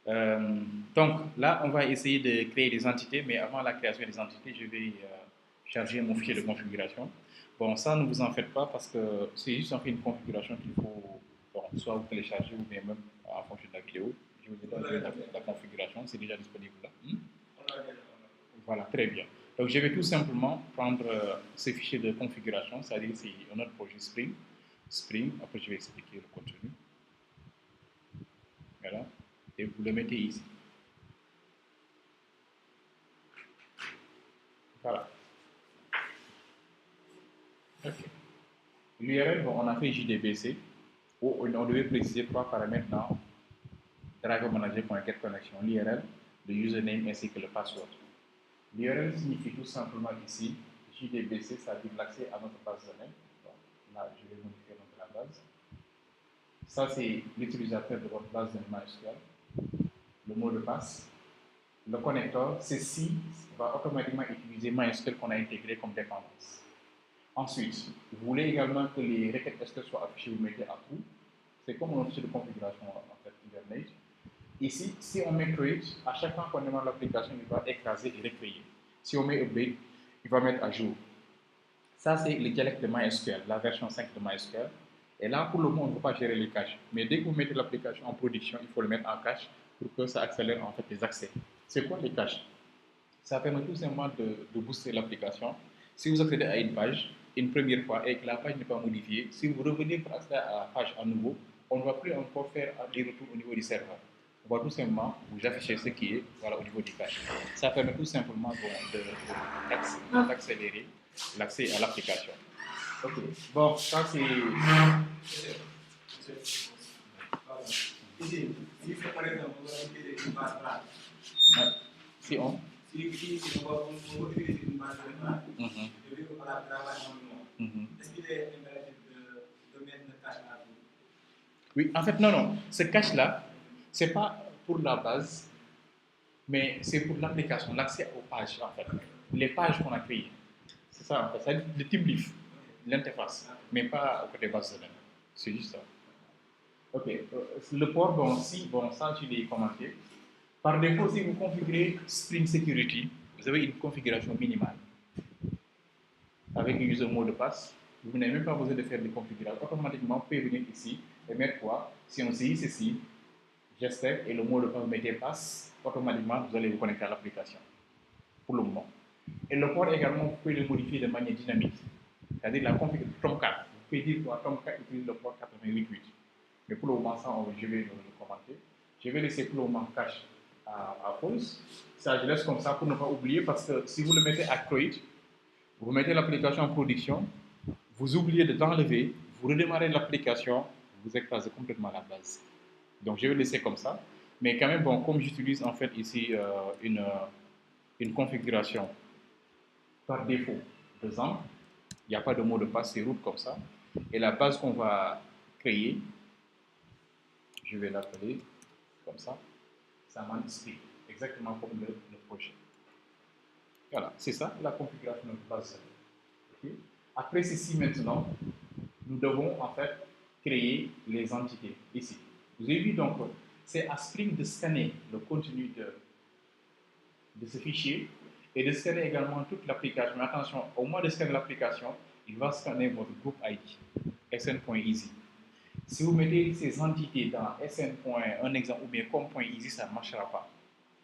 Donc là, on va essayer de créer des entités, mais avant la création des entités, je vais charger mon fichier de configuration. Bon, ça, ne vous en faites pas parce que c'est juste en fait une configuration qu'il faut bon, soit vous télécharger ou bien même en fonction de la vidéo. Je vous ai donné la configuration, c'est déjà disponible là. Voilà, très bien. Donc je vais tout simplement prendre ce fichier de configuration, c'est-à-dire c'est un autre projet Spring. Spring, après je vais expliquer le contenu. Voilà, et vous le mettez ici. Voilà. Ok. L'URL, bon, on a fait JDBC, où on devait préciser trois paramètres dans drivermanager.getConnection, l'URL, le username ainsi que le password. L'URL signifie tout simplement ici, JDBC, c'est-à-dire l'accès à notre base de données. Donc, là, je vais modifier donc la base. Ça, c'est l'utilisateur de votre base de données MySQL, le mot de passe. Le connecteur, ceci va automatiquement utiliser MySQL qu'on a intégré comme dépendance. Ensuite, vous voulez également que les requêtes SQL soient affichées, vous mettez à true. C'est comme un fichier de configuration en fait Hibernate. Ici, si on met create, à chaque fois qu'on demande l'application, il va écraser et recréer. Si on met update, il va mettre à jour. Ça, c'est le dialecte de MySQL, la version 5 de MySQL. Et là, pour le moment, on ne peut pas gérer les caches. Mais dès que vous mettez l'application en production, il faut le mettre en cache pour que ça accélère en fait les accès. C'est quoi les caches? Ça permet tout simplement de booster l'application. Si vous accédez à une page une première fois et que la page n'est pas modifiée, si vous revenez pour accéder à la page à nouveau, on ne va plus encore faire des retours au niveau du serveur. On va tout simplement vous afficher ce qui est voilà, au niveau du cache. Ça permet tout simplement d'accélérer l'accès à l'application. Ok, bon, ça c'est. Ici, si par exemple, on va utiliser une base là. Si on. Si on va utiliser une base là, je vais la travailler manuellement. Est-ce qu'il est impératif de mettre le cache là? Oui, en fait, non, non. Ce cache-là, ce n'est pas pour la base, mais c'est pour l'application, l'accès aux pages, en fait. Les pages qu'on a créées. C'est ça, en fait. C'est le team leaf, l'interface, mais pas au côté base de données. C'est juste ça. Ok. Le port, bon, si, bon, ça, je l'ai commenté. Par défaut, si vous configurez Spring Security, vous avez une configuration minimale avec un user mot de passe. Vous n'avez même pas besoin de faire des configurations. Automatiquement, vous pouvez venir ici et mettre quoi? Si on dit ceci, j'espère, et le mot de passe, vous mettez passe, automatiquement, vous allez vous connecter à l'application pour le moment. Et le port également, vous pouvez le modifier de manière dynamique. C'est-à-dire la configuration Tomcat. Vous pouvez dire quoi? Tomcat utilise le port 88.8. Mais pour le moment, ça, je vais le commenter. Je vais laisser pour le moment cache à false. Ça, je laisse comme ça pour ne pas oublier parce que si vous le mettez à create, vous mettez l'application en production, vous oubliez de l'enlever, vous redémarrez l'application, vous écrasez complètement la base. Donc je vais laisser comme ça. Mais quand même, bon, comme j'utilise en fait ici une configuration par défaut de ZAMP, il n'y a pas de mot de passe, c'est route comme ça. Et la base qu'on va créer, je vais l'appeler comme ça, Saman Script, exactement comme le projet. Voilà, c'est ça la configuration de base. Okay. Après ceci maintenant, nous devons en fait créer les entités ici. Vous avez vu donc, c'est à Spring de scanner le contenu de ce fichier et de scanner également toute l'application. Mais attention, au moins de scanner l'application, il va scanner votre groupe ID, sn.easy. Si vous mettez ces entités dans sn. Un exemple ou bien com.easy, ça ne marchera pas.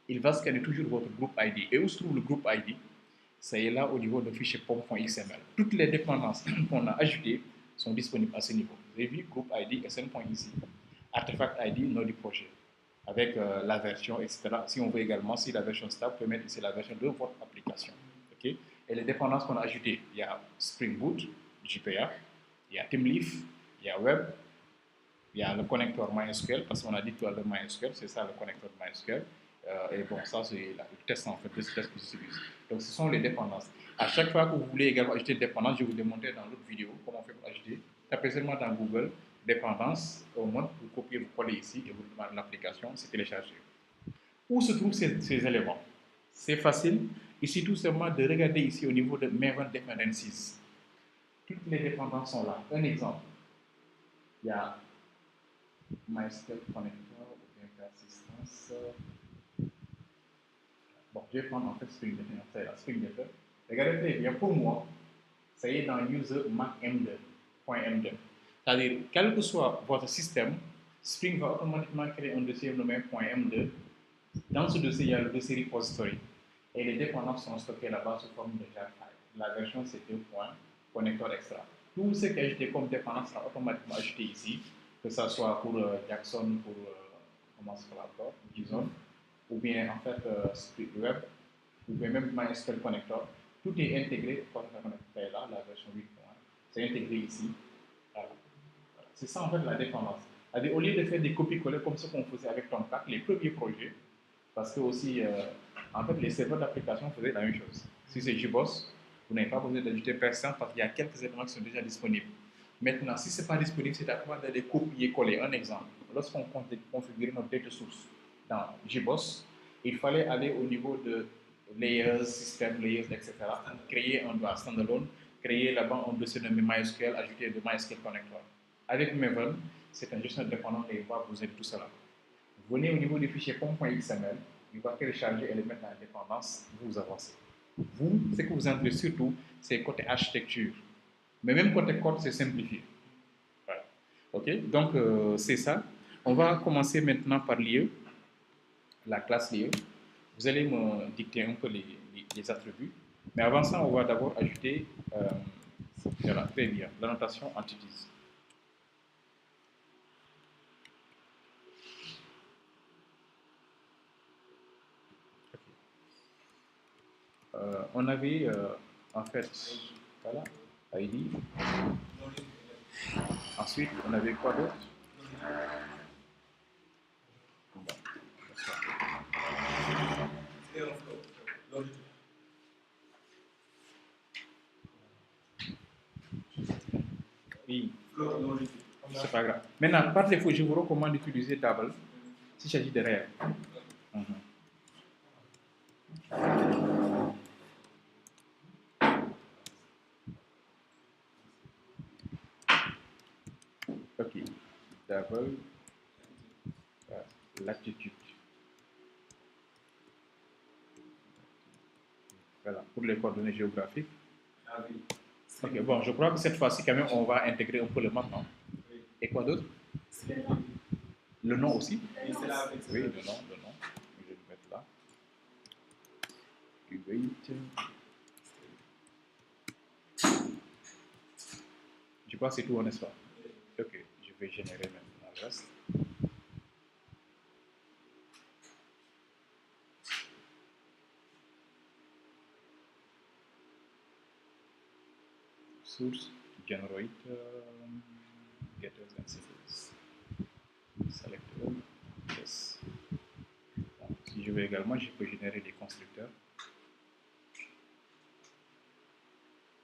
Il va scanner toujours votre groupe ID. Et où se trouve le groupe ID? Ça est là au niveau du fichier pom.xml. Toutes les dépendances qu'on a ajoutées sont disponibles à ce niveau. Vous avez vu groupe ID, sn.easy, artefact ID, nom du projet, avec la version, etc. Si on veut également, si la version stable, vous pouvez mettre ici la version de votre application. Okay? Et les dépendances qu'on a ajoutées, il y a Spring Boot, JPA, il y a Teamleaf, il y a Web, il y a le connecteur MySQL, parce qu'on a dit que le MySQL, c'est ça le connecteur MySQL. Et bon, ça, c'est le test en fait, le test que j'utilise. Donc, ce sont les dépendances. À chaque fois que vous voulez également ajouter des dépendances, je vais vous démontrer dans l'autre vidéo comment on fait pour ajouter. Tapez seulement dans Google, dépendance, au moins, vous copiez, vous collez ici et vous demandez l'application, c'est téléchargé. Où se trouvent ces éléments? C'est facile. Ici, tout simplement de regarder ici au niveau de Maven Dependencies. Toutes les dépendances sont là. Un exemple. Il y a MySQL Connector ou bien Persistence. pense. Bon, je vais prendre en fait Spring Data. C'est la Spring Data. Regardez très bien, pour moi, ça y est dans user Mac M2.M2. C'est-à-dire, quel que soit votre système, Spring va automatiquement créer un dossier nommé .m2. Dans ce dossier, il y a le dossier repository. Et les dépendances sont stockées là-bas sous forme de jar file. La version, c'est 2 points, connecteur extra. Tout ce qui est ajouté comme dépendance sera automatiquement ajouté ici, que ce soit pour Jackson, pour comment se fait encore, JSON, ou bien en fait Script Web, ou bien même MySQL Connector. Tout est intégré, est là, la version 8 points. C'est intégré ici. Voilà. C'est ça en fait la dépendance. Au lieu de faire des copies-coller comme ce qu'on faisait avec Tomcat, les premiers projets, parce que aussi, en fait, les serveurs d'application faisaient la même chose. Si c'est JBoss, vous n'avez pas besoin d'ajouter personne parce qu'il y a quelques éléments qui sont déjà disponibles. Maintenant, si ce n'est pas disponible, c'est à quoi d'aller copier-coller. Un exemple, lorsqu'on configurait notre data source dans JBoss, il fallait aller au niveau de layers, système, layers, etc. Créer un standalone, créer là-bas un dossier de MySQL, ajouter de MySQL Connector. Avec Maven, c'est un gestionnaire dépendant et il va vous aider tout cela. Venez au niveau du fichier pom.xml, il va télécharger et le mettre en indépendance, vous avancez. Vous, ce que vous entrez surtout, c'est côté architecture. Mais même côté code, c'est simplifié. Voilà. Ok, donc c'est ça. On va commencer maintenant par l'IE, la classe l'IE. Vous allez me dicter un peu les attributs. Mais avant ça, on va d'abord ajouter, voilà, très bien, la notation entities. On avait en fait, voilà, ID. Ensuite, on avait quoi d'autre? Oui, c'est pas grave. Maintenant, par défaut, je vous recommande d'utiliser Double s'il s'agit de réel. Ok, Double, latitude. Voilà, pour les coordonnées géographiques. Ok, bon, je crois que cette fois-ci, quand même, on va intégrer un peu le map, non? Et quoi d'autre? Le nom aussi? Oui, le nom. Je vais le mettre là. Je crois que c'est tout, n'est-ce pas? Ok, je vais générer maintenant le reste. Source, generate, getters and setters. Select all, yes. Bon, si je veux également, je peux générer des constructeurs.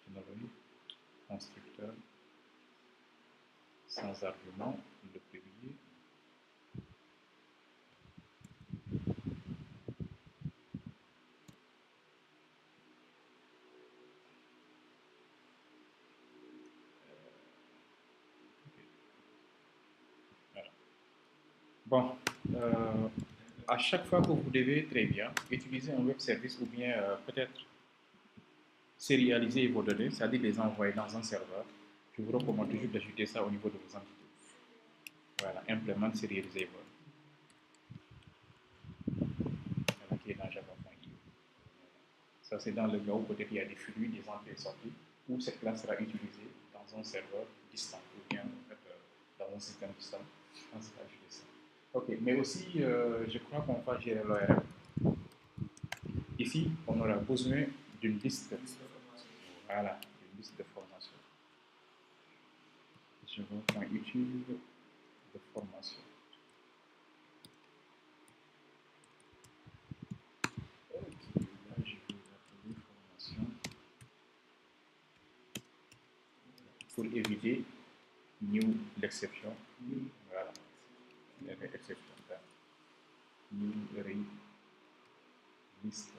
Generate, constructeur, sans argument, le premier. Voilà. Bon, à chaque fois que vous devez très bien utiliser un web service ou bien peut-être sérialiser vos données, c'est-à-dire les envoyer dans un serveur, je vous recommande toujours d'ajouter ça au niveau de vos entités. Voilà, implement serializer. Voilà, qui est dans java.io. Ça, c'est dans le cas où peut-être il y a des flux, des entrées et sorties, où cette classe sera utilisée dans un serveur distant ou bien en fait, dans un système distant. On sera ajouter ça. Ok, mais aussi, je crois qu'on va gérer l'ORM. Ici, on aura besoin d'une liste. Voilà, une liste de formation. Je vois point utile de formation. Ok, là je vais appeler formation pour éviter new l'exception. Voilà, exception. New array list.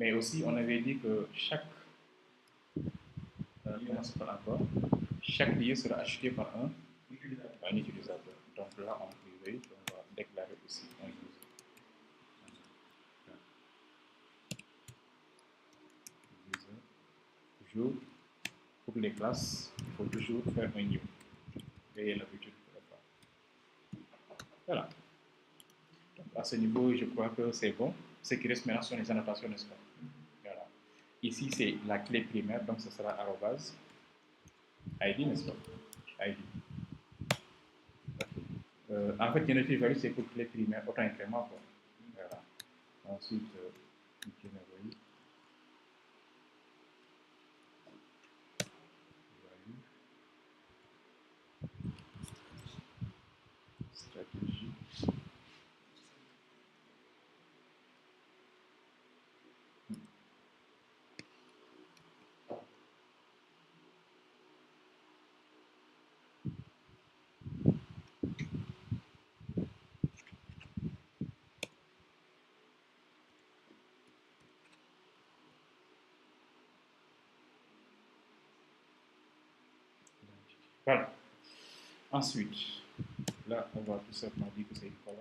Mais aussi, on avait dit que chaque, comment ça s'appelle encore, chaque lieu sera acheté par un utilisateur. Donc là, en privé, on va déclarer aussi un user. Toujours, pour les classes, il faut toujours faire un new. Et l'habitude de le faire. Voilà. Donc à ce niveau, je crois que c'est bon. Ce qui reste maintenant sont les annotations, n'est-ce pas? Voilà. Ici, c'est la clé primaire, donc ce sera arrobase ID, n'est-ce pas? ID. En fait, Unity value, c'est pour clé primaire, auto-incrément. Voilà. Ensuite, value. Stratégie. Voilà. Ensuite, là, on va tout simplement dire que c'est une colonne.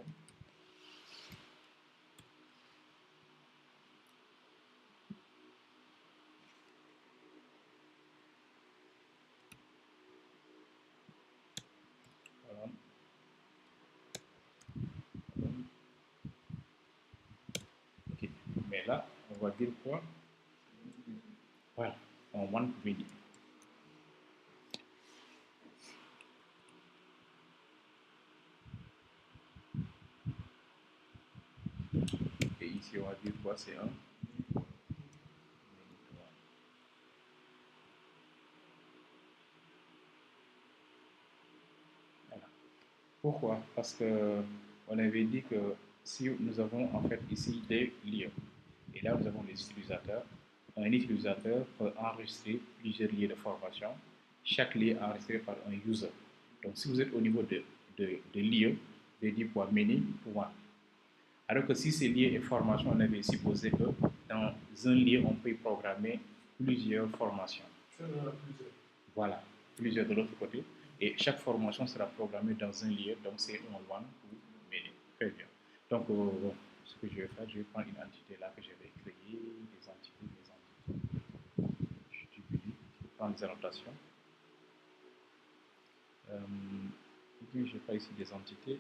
Ok. Mais là, on va dire quoi? Voilà. On want to read it. Et ici, on va dire quoi? C'est un. Voilà. Pourquoi? Parce que on avait dit que si nous avons en fait ici des lieux, et là nous avons les utilisateurs, un utilisateur peut enregistrer plusieurs lieux de formation, chaque lieu est enregistré par un user. Donc si vous êtes au niveau de lieux, vous allez dire quoi? Many to one. Alors que si c'est lié à formation, on avait supposé que dans un lieu, on peut programmer plusieurs formations. Voilà, plusieurs de l'autre côté. Et chaque formation sera programmée dans un lieu, donc c'est un one ou many. Très bien. Donc, ce que je vais faire, je vais prendre une entité là que j'avais créée, des entités. Je duplique, je prends les annotations. Je n'ai pas ici des entités.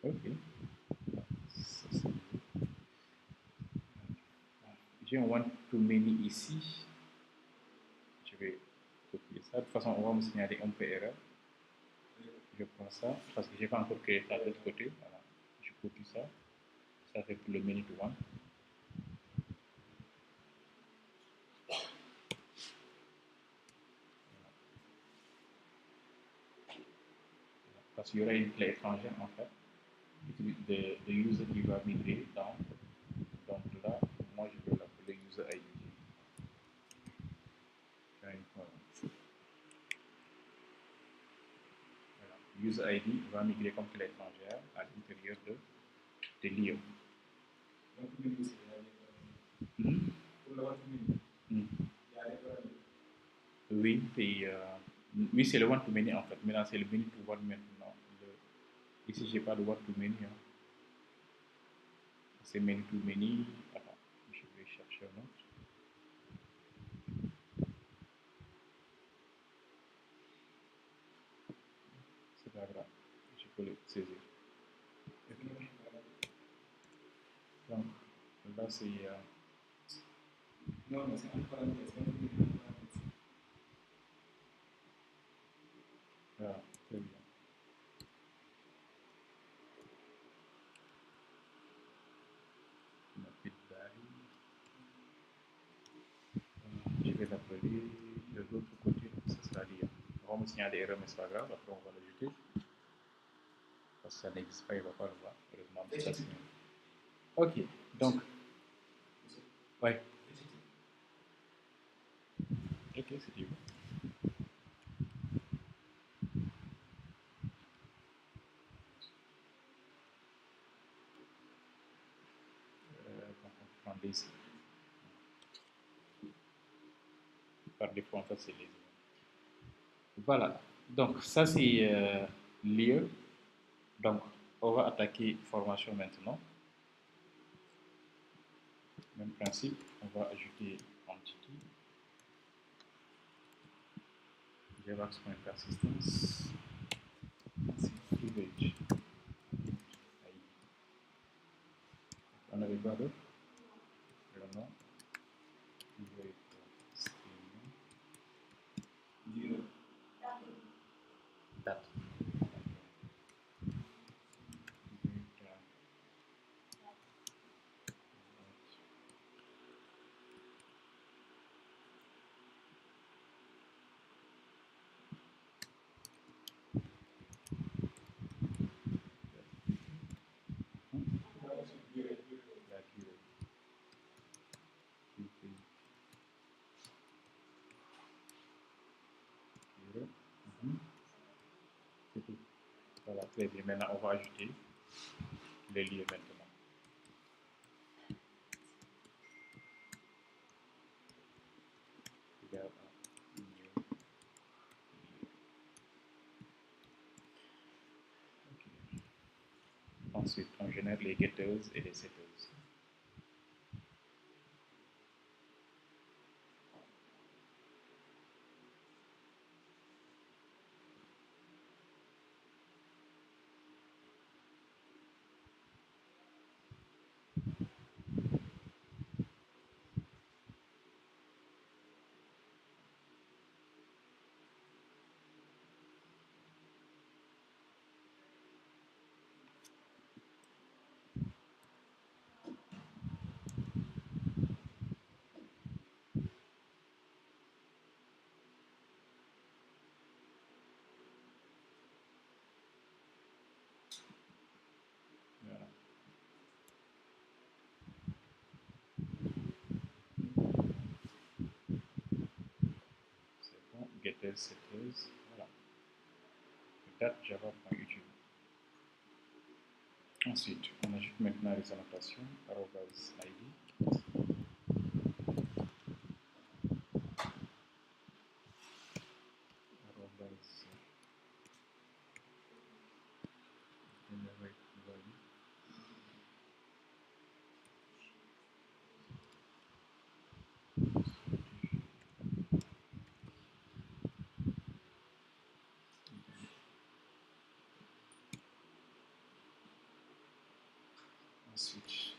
Ok. J'ai un one to many ici. Je vais copier ça. De toute façon, on va me signaler un peu erreur. Je prends ça parce que je n'ai pas encore créé ça de l'autre côté. Voilà. Je copie ça. Ça fait pour le many to one. Parce qu'il y aura une clé étrangère en fait. De user qui va migrer dans. Donc là, moi je vais l'appeler user ID. Voilà. User ID va migrer comme clé étrangère à l'intérieur de l'IO. Oui, oui c'est le one to many en fait. Maintenant c'est le many to one maintenant. Ici j'ai pas de one to many. Hein. C'est many to many. Attends, je vais chercher un autre. C'est pas grave, je peux le saisir. Okay. Donc là c'est non, c'est un parenthèse. Ah, très bien. Je vais l'appeler de l'autre côté, ce sera lié. On va me signaler des erreurs, mais c'est pas grave, après on va l'ajouter. Parce que ça n'existe pas, il ne va pas le voir. Heureusement, ok, donc. Ouais. Ok, c'est du bon. lazy. Par défaut, en fait, c'est lazy. Voilà, donc ça c'est lieu. Donc, on va attaquer formation maintenant. Même principe, on va ajouter entity. Javax.persistence. Privilege. On avait quoi d'autre? Le nom. Date. C'est tout. Voilà, très bien. Maintenant, on va ajouter les lieux maintenant. Ensuite, on génère les getters et les setters. Voilà. C'est bon, getters, setters, voilà. Date java.youtube. Ensuite, on ajoute maintenant les annotations, @id. Ensuite,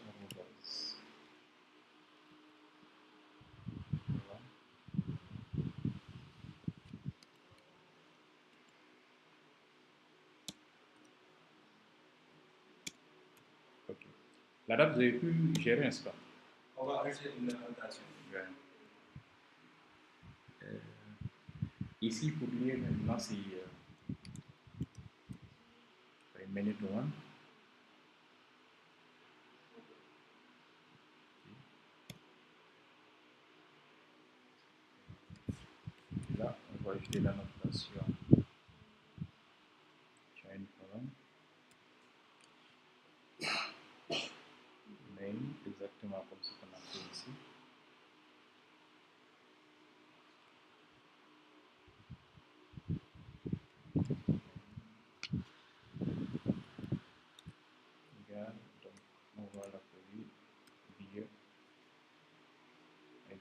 voilà. Ok. La date, vous avez pu gérer, n'est-ce pas? On va ajouter une annotation. Ouais. Ici, pour lire maintenant, c'est minute one. Là, on va ajouter la notation chain column. Main, exactement comme ce qu'on a fait ici. Regarde, donc on va l'appeler billet ID.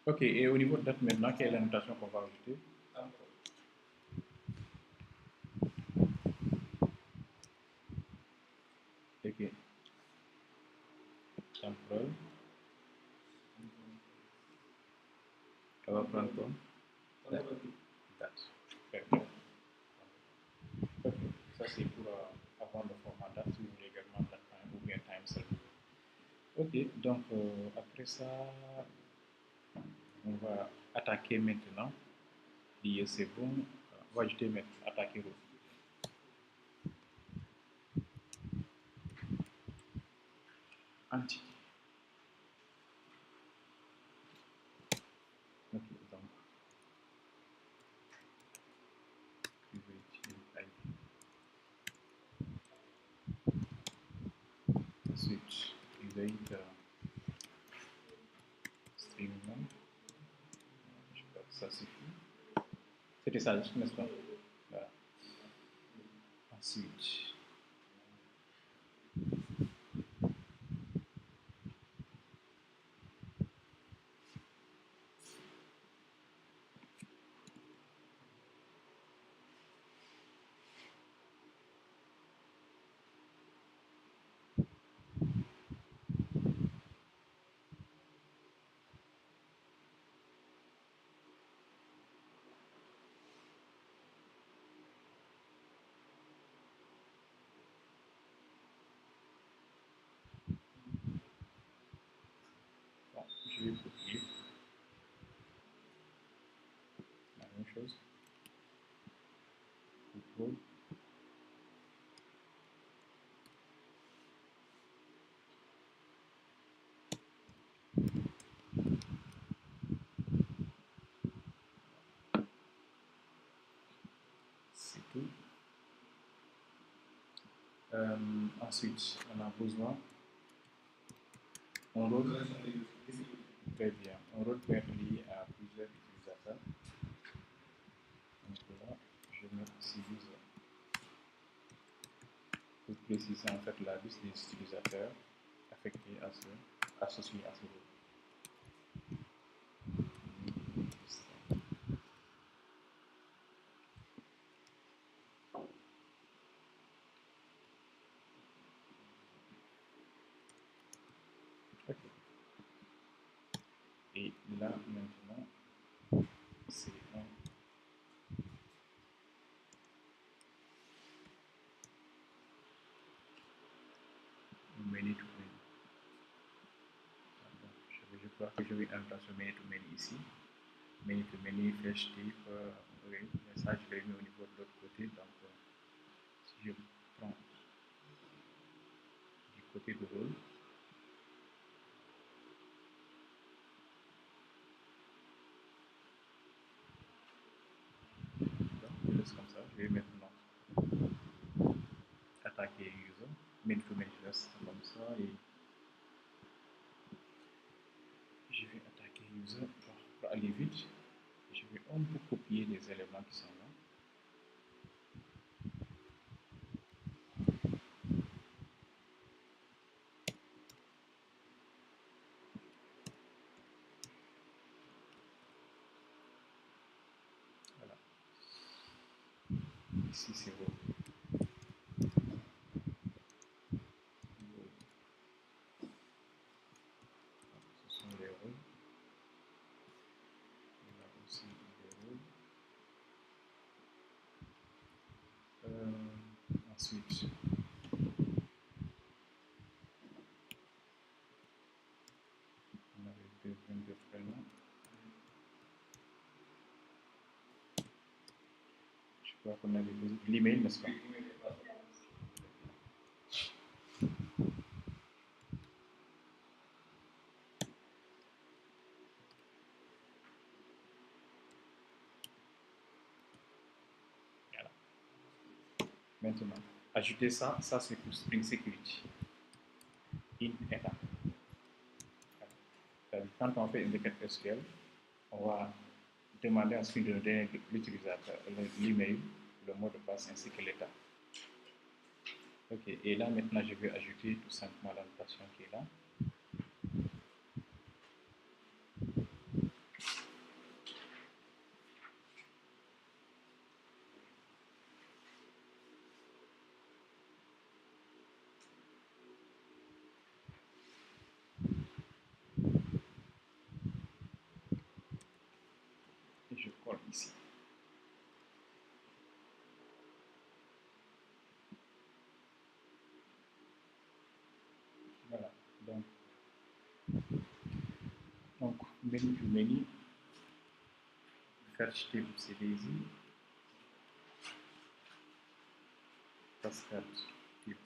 Ok, et au niveau de date maintenant, quelle est la notation qu'on va ajouter? Ok. Temporal. Ça va prendre comme date. Très bien. Ok, ça c'est pour avoir le format date, si vous voulez également date time ou bien time select. Ok, donc après ça, on va attaquer maintenant. Et c'est bon, on va ajouter maintenant, attaquer row. Entity. Ensuite, create string name. Je crois que ça suffit. C'était ça, n'est-ce pas? Voilà. Ensuite, bon, je vais copier la même chose. Contrôle. C'est tout. Ensuite, on a besoin d'un rôle. Très bien. Un rôle peut être lié à plusieurs utilisateurs. Donc là, je vais mettre ici user. Pour préciser en fait la liste des utilisateurs affectés à associés à ce rôle. Ok. Et là maintenant, c'est un many to many. Je crois que je vais entrer sur many to many ici. Many to many, flash type, oui, mais ça je l'ai mis au niveau de l'autre côté. Donc, si je prends du côté de rôle, donc, je laisse comme ça. Je vais maintenant attaquer user, many to many, je laisse comme ça et je vais attaquer user pour aller vite. Je vais un peu copier les éléments qui sont là. Voilà. Ici c'est rôle. Ce sont les rôles. Il y a aussi les rôles. Ensuite, on avait besoin de prénom. Je crois qu'on avait besoin de l'email, n'est-ce pas? Voilà. Maintenant, ajouter ça, c'est pour Spring Security. In étape. Quand on fait une requête SQL, on va demander à Spring de nous donner l'utilisateur, l'email, le mot de passe ainsi que l'état. Ok, et là maintenant je vais ajouter tout simplement la notation qui est là. Et je colle ici. Voilà, donc many to many, fetch type c'est lazy, cascade type.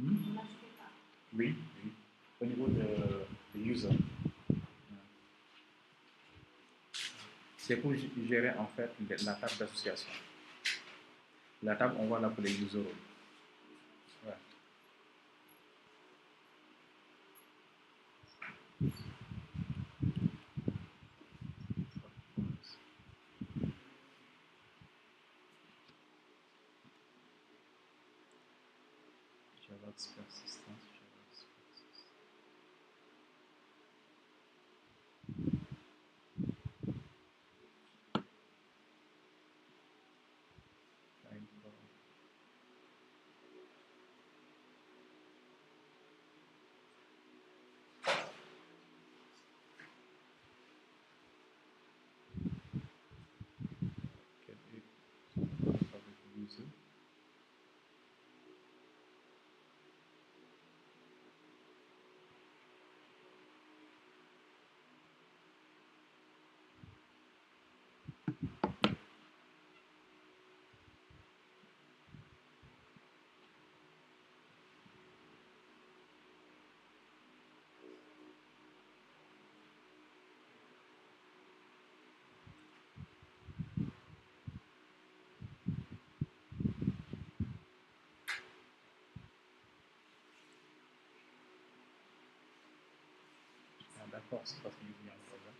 Oui, oui, au niveau de user. C'est pour gérer en fait la table d'association. La table, on va l'appeler user role. Voilà. Logs persistence, logs persistence. User. Ah, d'accord, c'est parce qu'il y a un problème.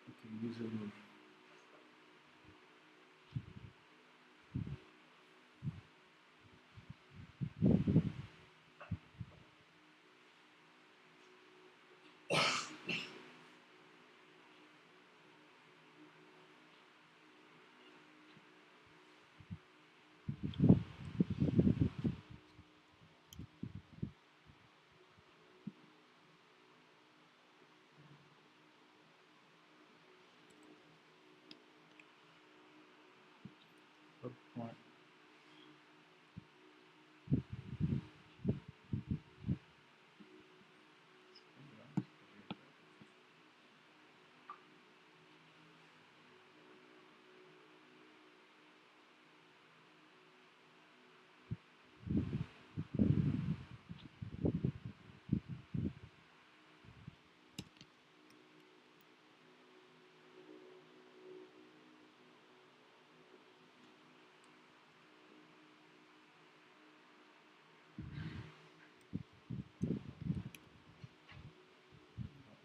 Ok, user role. Hop, point.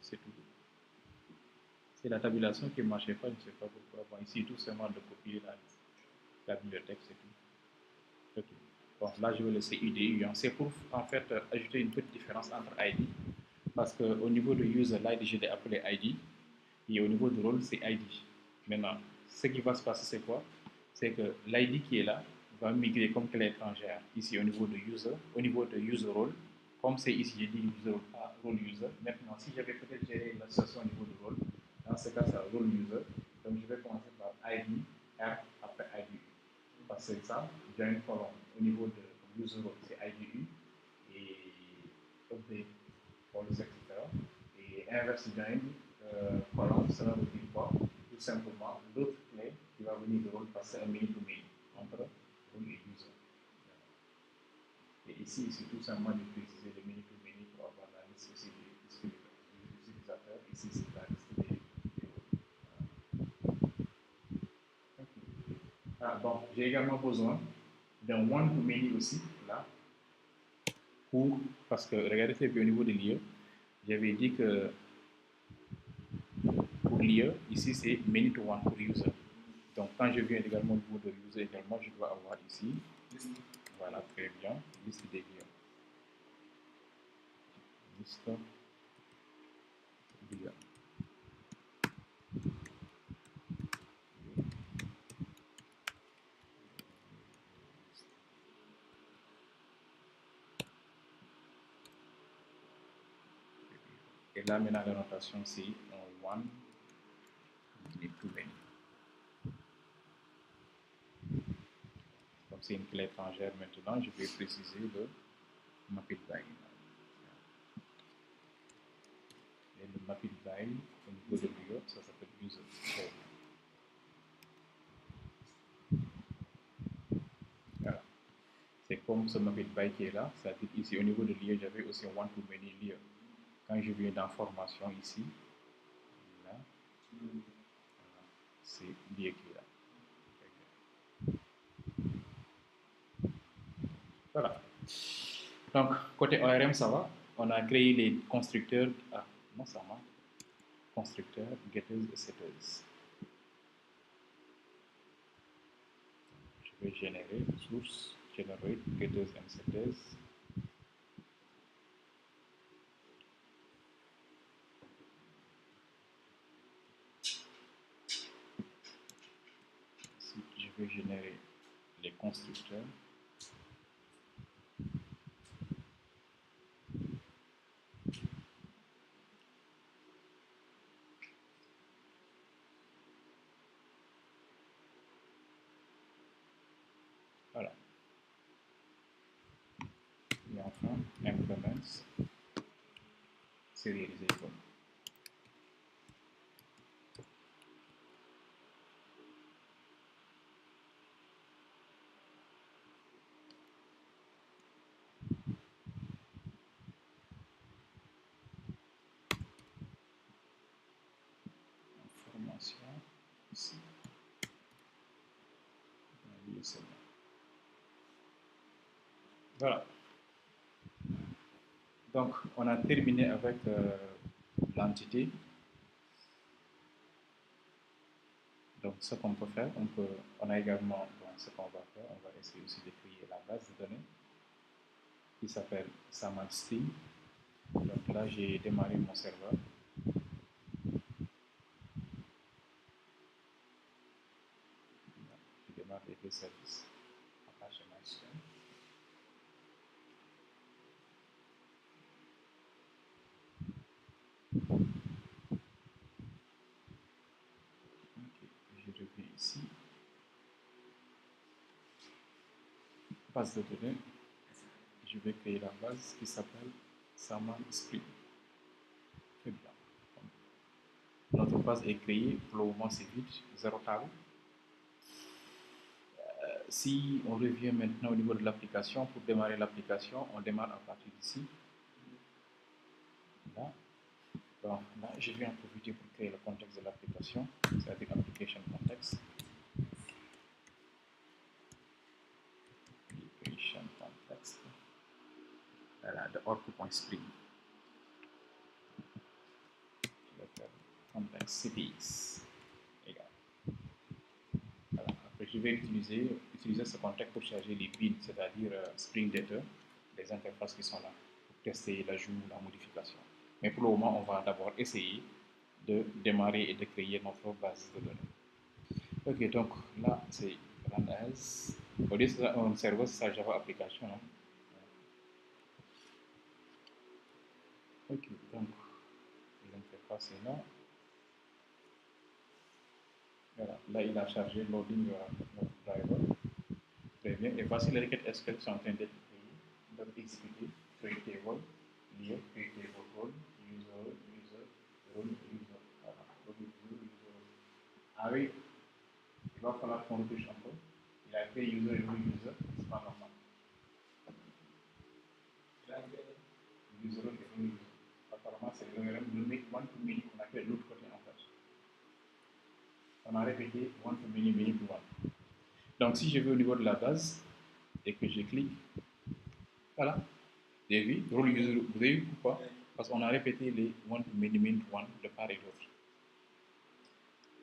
C'est tout. C'est la tabulation qui ne marchait pas, je ne sais pas pourquoi. Bon, ici, tout simplement de copier la bibliothèque, c'est tout. Ok. Bon, là, je vais laisser IDU. C'est pour, en fait, ajouter une petite différence entre ID. Parce qu'au niveau de user, l'ID, je l'ai appelé ID. Et au niveau de rôle, c'est ID. Maintenant, ce qui va se passer, c'est quoi? C'est que l'ID qui est là va migrer comme clé étrangère ici au niveau de user. Au niveau de user role, comme c'est ici, j'ai dit user role, role user. Maintenant, si j'avais peut-être géré l'association au niveau de role, dans ce cas, ça role user. Donc, je vais commencer par ID, R, après IDU. Parce que ça, j'ai une colonne au niveau de user role, c'est IDU et update, policy, etc. Et inverse d'un colonne, cela veut dire quoi? Tout simplement, l'autre clé qui va venir de rôle passer un mini to mini entre rôle et user. Et ici, c'est tout simplement de préciser le mini to mini pour avoir la liste aussi des utilisateurs. Ici, c'est la liste des Ah, bon, j'ai également besoin d'un one to many aussi, là, parce que regardez, c'est au niveau de l'IE, j'avais dit que pour l'IE, ici c'est many to one pour user. Donc quand je viens également au niveau de user également, je dois avoir ici, voilà, très bien, liste des liens. Liste des liens. Et là maintenant la notation c'est one, many to many. Donc c'est une clé étrangère maintenant, je vais préciser le mapping by. Et le mapping by au niveau de l'IE, ça s'appelle user. Voilà. C'est comme ce mapping by qui est là, c'est-à-dire ici au niveau de l'IE, j'avais aussi one to many lieux. Quand je viens dans formation ici, là, c'est l'IE qui est là. Voilà. Donc, côté ORM, ça va. On a créé les constructeurs. Ah, non, ça va. Constructeurs, getters et setters. Je vais générer source, generate, getters and setters. Ensuite, je vais générer les constructeurs. Voilà. Et enfin, implements, serialization. Information ici. Voilà. Donc, on a terminé avec l'entité. Donc, ce qu'on peut faire, on a également, ce qu'on va faire, on va essayer aussi de créer la base de données qui s'appelle Saman Stream. Donc là, j'ai démarré mon serveur. Je démarre les deux services. Apache MyStream. Okay. Je reviens ici. Base de données. Je vais créer la base qui s'appelle Saman Stream. Très bien. Notre base est créée. Pour le moment, c'est vide. 0 table. Si on revient maintenant au niveau de l'application, pour démarrer l'application, on démarre à partir d'ici. Là. Donc là, je vais en profiter pour créer le contexte de l'application, c'est-à-dire application context. Application context. Voilà, de org.spring. Je vais faire context cities. Égal. Voilà. Après, je vais utiliser ce contexte pour charger les builds, c'est-à-dire Spring Data, les interfaces qui sont là, pour tester l'ajout ou la modification. Mais pour le moment, on va d'abord essayer de démarrer et de créer notre base de données. Ok, donc là, c'est run as. Au lieu de un serveur, c'est sa Java application. Hein. Ok, donc l'interface est là. Voilà, là, il a chargé loading notre driver. Très bien. Et voici les requêtes SQL qui sont en train d'être créées, d'être exécutées. Create table, lié, create table role, user, role, user. Voilà, role, user. Ah oui, il va falloir qu'on retouche un peu. Il a créé user et role user, c'est pas normal. Il a créé user et role user. Apparemment, c'est le même one to many qu'on a fait de l'autre côté en fait. On a répété one to many, many to one. Donc, si je vais au niveau de la base et que je clique, voilà, vous avez vu, role user, vous avez vu pourquoi? Parce qu'on a répété les one to many, many to one de part et d'autre.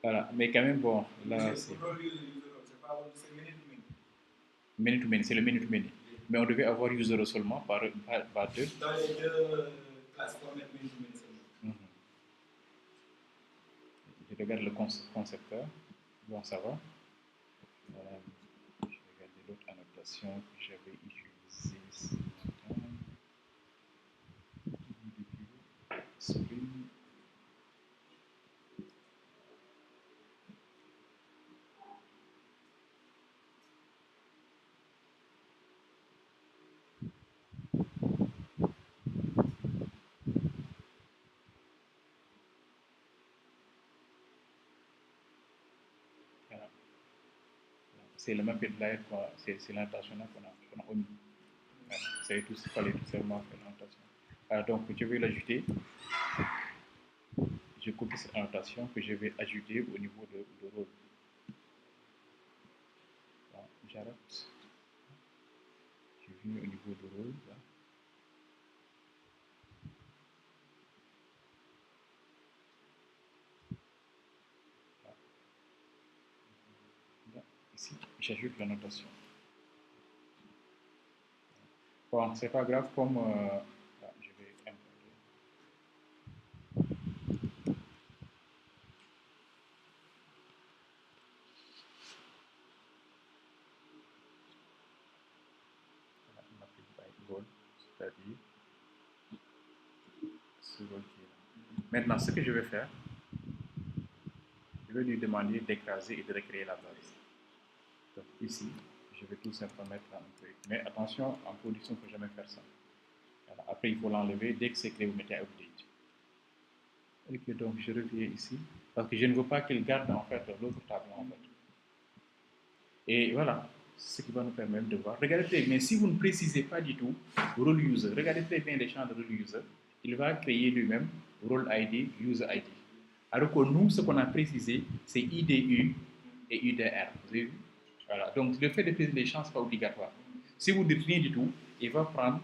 Voilà, mais quand même, bon, là, c'est. Many to many, c'est le many to many. Mais on devait avoir user seulement par deux. Dans les deux classes, on met many to many seulement. Je regarde le concepteur. Bon, ça va. Je vais regarder l'autre annotation que j'avais utilisée ce matin. Spring. C'est le même headline, c'est l'annotation qu'on a omis. C'est tout, il fallait tout simplement faire l'annotation. Donc, je vais l'ajouter. Je copie cette annotation que je vais ajouter au niveau de rôle. J'arrête. Je reviens au niveau de rôle. Là. Là. Ici, j'ajoute la notation. Bon, c'est pas grave comme là, je vais importer. Voilà, on appelle by rôle, c'est-à-dire ce rôle qui est là. Maintenant, ce que je vais faire, je vais lui demander d'écraser et de recréer la base. Donc ici, je vais tout simplement mettre un truc. Mais attention, en production, il ne faut jamais faire ça. Voilà. Après, il faut l'enlever. Dès que c'est créé, vous mettez update. Ok, donc je reviens ici. Parce que je ne veux pas qu'il garde en fait l'autre tableau en fait. Et voilà, ce qui va nous permettre de voir. Regardez très bien, si vous ne précisez pas du tout role user, regardez très bien les champs de role user, il va créer lui-même role ID, user ID. Alors que nous, ce qu'on a précisé, c'est IDU et UDR. Vous avez vu? Voilà, donc le fait de préciser les champs, ce n'est pas obligatoire. Si vous ne dites rien du tout, il va prendre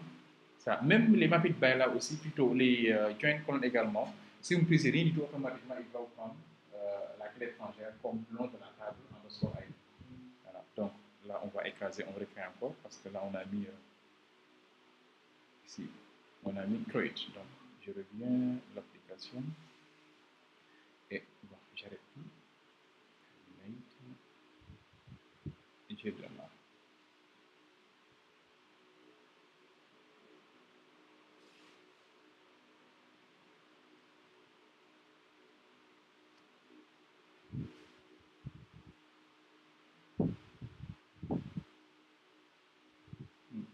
ça. Même les mappies by là aussi, plutôt les joint column également, si vous ne précisez rien du tout, automatiquement, il va vous prendre la clé étrangère comme le nom de la table en ressort ID. Voilà. Donc là, on va écraser, on recrée encore parce que là, on a mis ici, on a mis create. Donc, je reviens l'application et bon, j'arrête tout. Et je démarre.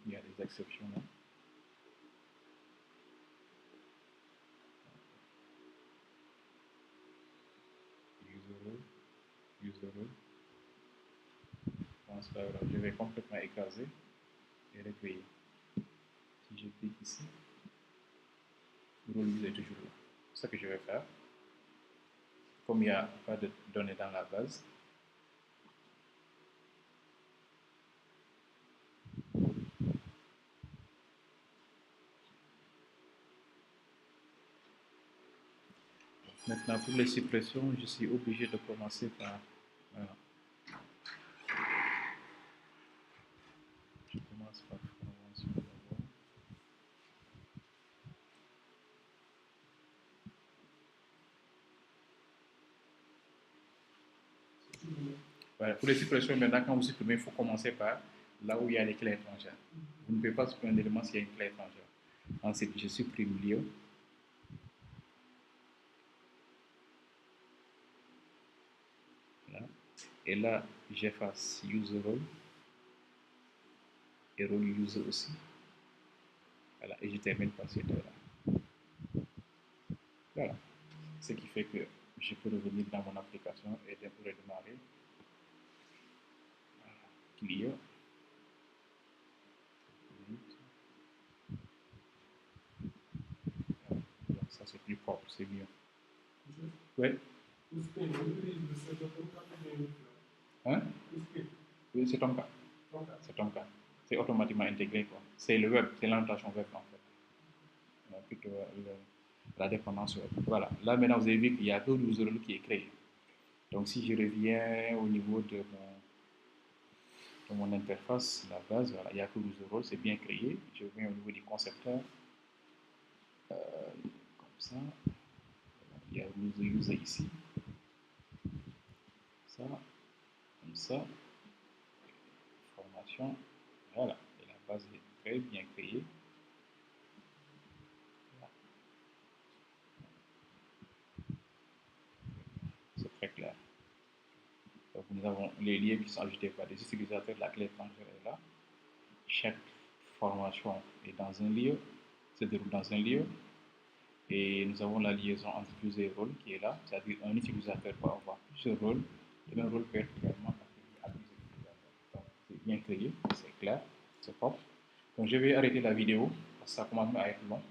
Il y a des exceptions là. User role. Bon, c'est pas grave, je vais complètement écraser et recueillir. Si je clique ici, le rôle user est toujours là. C'est ce que je vais faire. Comme il n'y a pas de données dans la base, maintenant pour les suppressions, je suis obligé de commencer par. Voilà. Je commence par formation d'abord. Voilà. Pour les suppressions, maintenant, quand vous supprimez, il faut commencer par là où il y a les clés étrangères. Vous ne pouvez pas supprimer un élément s'il y a une clé étrangère. Ensuite, je supprime lieu. Voilà. Et là, j'efface user role et role user aussi. Voilà. Et je termine par cette heure-là. Voilà. Ce qui fait que je peux revenir dans mon application et redémarrer. Clear. Donc ça c'est plus propre, c'est mieux. Oui. Hein? Oui, c'est ton cas. C'est ton cas. C'est automatiquement intégré, quoi. C'est le web, c'est l'annotation web en fait. Plutôt la dépendance web. Voilà. Là maintenant vous avez vu qu'il y a deux user roles qui est créé. Donc si je reviens au niveau de mon interface, la base, voilà, il n'y a que user role, c'est bien créé. Je reviens au niveau du concepteur. Comme ça. Il y a user ici. Ça, comme ça. Formation. Voilà. Et la base est très bien créée. C'est très clair. Donc nous avons les liens qui sont ajoutés par des utilisateurs. La clé étrangère est là. Chaque formation est dans un lieu, se déroule dans un lieu. Et nous avons la liaison entre plusieurs rôles qui est là, c'est-à-dire un utilisateur peut avoir plusieurs rôles. Le même rôle peut être également attribué à plusieurs utilisateurs. Donc c'est bien créé, c'est clair, c'est propre. Donc je vais arrêter la vidéo parce que ça commence à être long.